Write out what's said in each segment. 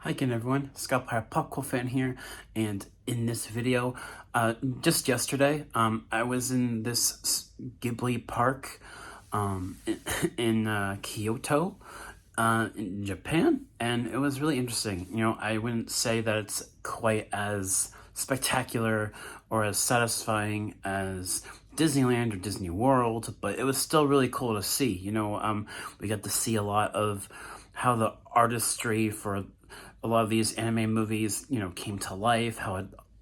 Hi again everyone, Scoutfire Popcorn fan here, and in this video, just yesterday, I was in this Ghibli park in Kyoto, in Japan, and it was really interesting. I wouldn't say that it's quite as spectacular or as satisfying as Disneyland or Disney World, but it was still really cool to see. We got to see a lot of how the artistry for a lot of these anime movies, came to life,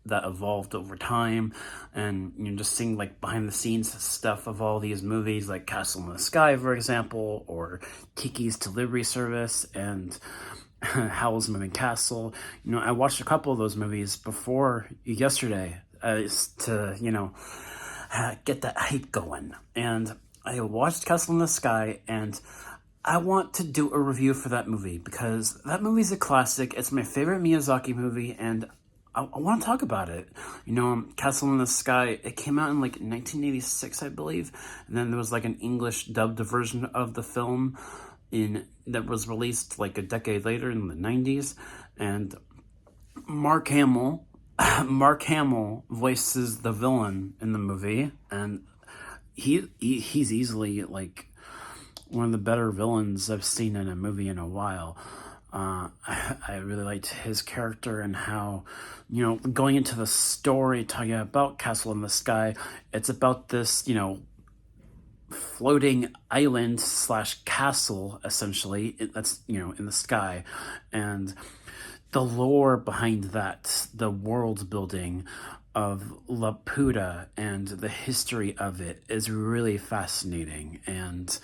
that evolved over time, and just seeing like behind the scenes stuff of all these movies, like Castle in the Sky, for example, or Kiki's Delivery Service, and Howl's Moving Castle. I watched a couple of those movies before yesterday, to get that hype going, and I watched Castle in the Sky, and I want to do a review for that movie because that movie's a classic. It's my favorite Miyazaki movie, and I want to talk about it. Castle in the Sky, it came out in like 1986, I believe, and then there was like an English dubbed version of the film that was released like a decade later in the 90s, and Mark Hamill, Mark Hamill voices the villain in the movie, and he's easily like one of the better villains I've seen in a movie in a while. I really liked his character and how, going into the story, talking about Castle in the Sky, it's about this, floating island slash castle, essentially, that's, in the sky. And the lore behind that, the world building of Laputa and the history of it is really fascinating. And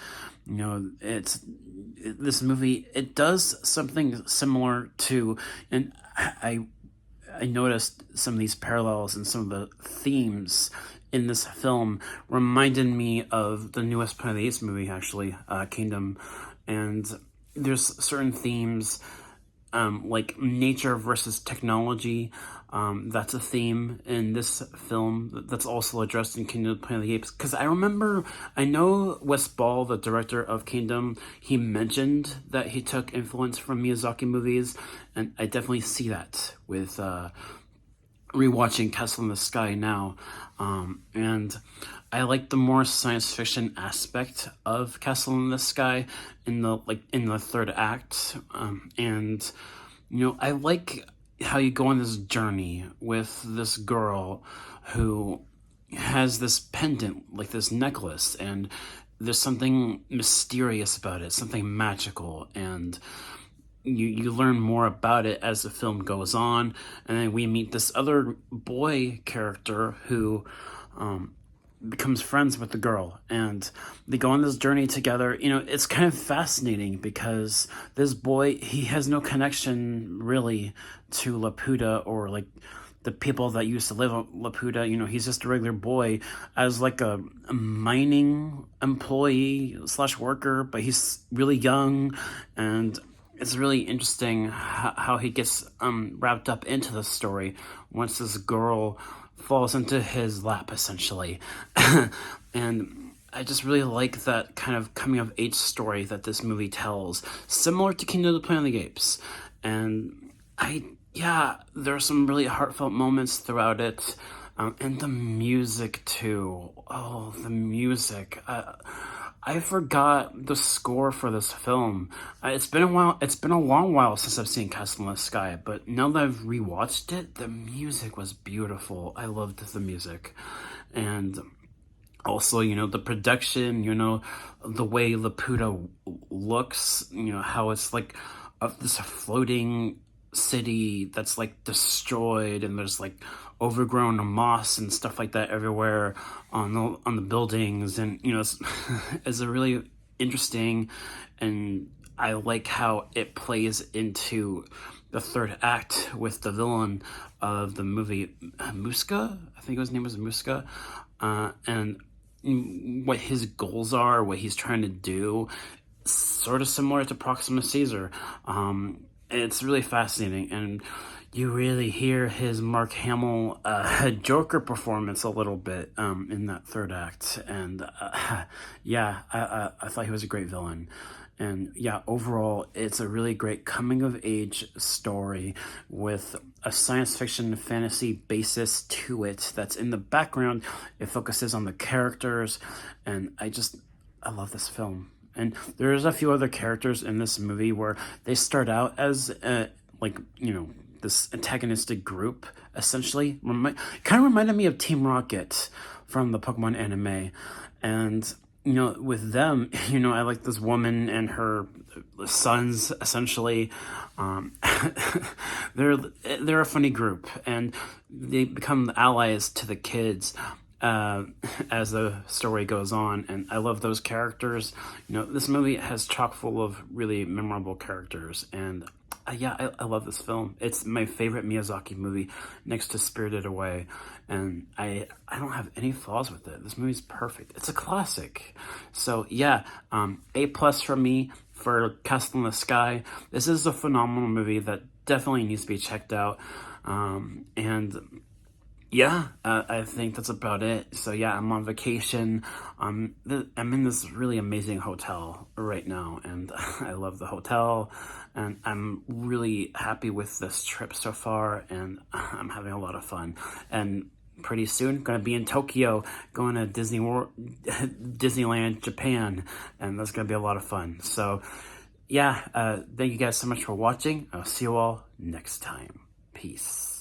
this movie, it does something similar to, and I noticed some of these parallels and some of the themes in this film reminded me of the newest Planet of the Apes movie, actually, Kingdom. And there's certain themes, like nature versus technology. That's a theme in this film that's also addressed in Kingdom of the Planet of the Apes. Because I know Wes Ball, the director of Kingdom, he mentioned that he took influence from Miyazaki movies, and I definitely see that with rewatching Castle in the Sky now. And I like the more science fiction aspect of Castle in the Sky in the third act. And I like how you go on this journey with this girl who has this pendant, like this necklace, and there's something mysterious about it, something magical, and you learn more about it as the film goes on. And then we meet this other boy character who becomes friends with the girl, and they go on this journey together. It's kind of fascinating because this boy, he has no connection really to Laputa or like the people that used to live on Laputa. He's just a regular boy as like a mining employee slash worker, but he's really young, and it's really interesting how he gets wrapped up into the story once this girl falls into his lap, essentially. And I just really like that kind of coming of age story that this movie tells, similar to Kingdom of the Planet of the Apes. And there are some really heartfelt moments throughout it, and the music too. Oh, the music! I forgot the score for this film. It's been a while. It's been a long while since I've seen Castle in the Sky, but now that I've rewatched it, the music was beautiful. I loved the music, and also, the production. The way Laputa looks. How it's like this floating city that's like destroyed, and there's like overgrown moss and stuff like that everywhere on the buildings, and it's a really interesting, and I like how it plays into the third act with the villain of the movie, Muska. I think his name was Muska, and what his goals are, what he's trying to do, sort of similar to Proxima Caesar. It's really fascinating, and you really hear his Mark Hamill Joker performance a little bit in that third act, and yeah, I thought he was a great villain. And yeah, overall, it's a really great coming of age story with a science fiction fantasy basis to it that's in the background. It focuses on the characters, and I love this film. And there's a few other characters in this movie where they start out as like, this antagonistic group, essentially. Kind of reminded me of Team Rocket from the Pokemon anime. And with them, I like this woman and her sons, essentially. Um, they're a funny group, and they become allies to the kids as the story goes on. And I love those characters. This movie has chock full of really memorable characters, and yeah, I love this film. It's my favorite Miyazaki movie next to Spirited Away, and I don't have any flaws with it. This movie's perfect. It's a classic. So yeah, A+ from me for Castle in the Sky. This is a phenomenal movie that definitely needs to be checked out. And yeah, I think that's about it. So yeah, I'm on vacation. I'm in this really amazing hotel right now, and I love the hotel, and I'm really happy with this trip so far, and I'm having a lot of fun. And pretty soon, gonna be in Tokyo, going to Disneyland, Japan, and that's gonna be a lot of fun. So yeah, thank you guys so much for watching. I'll see you all next time. Peace.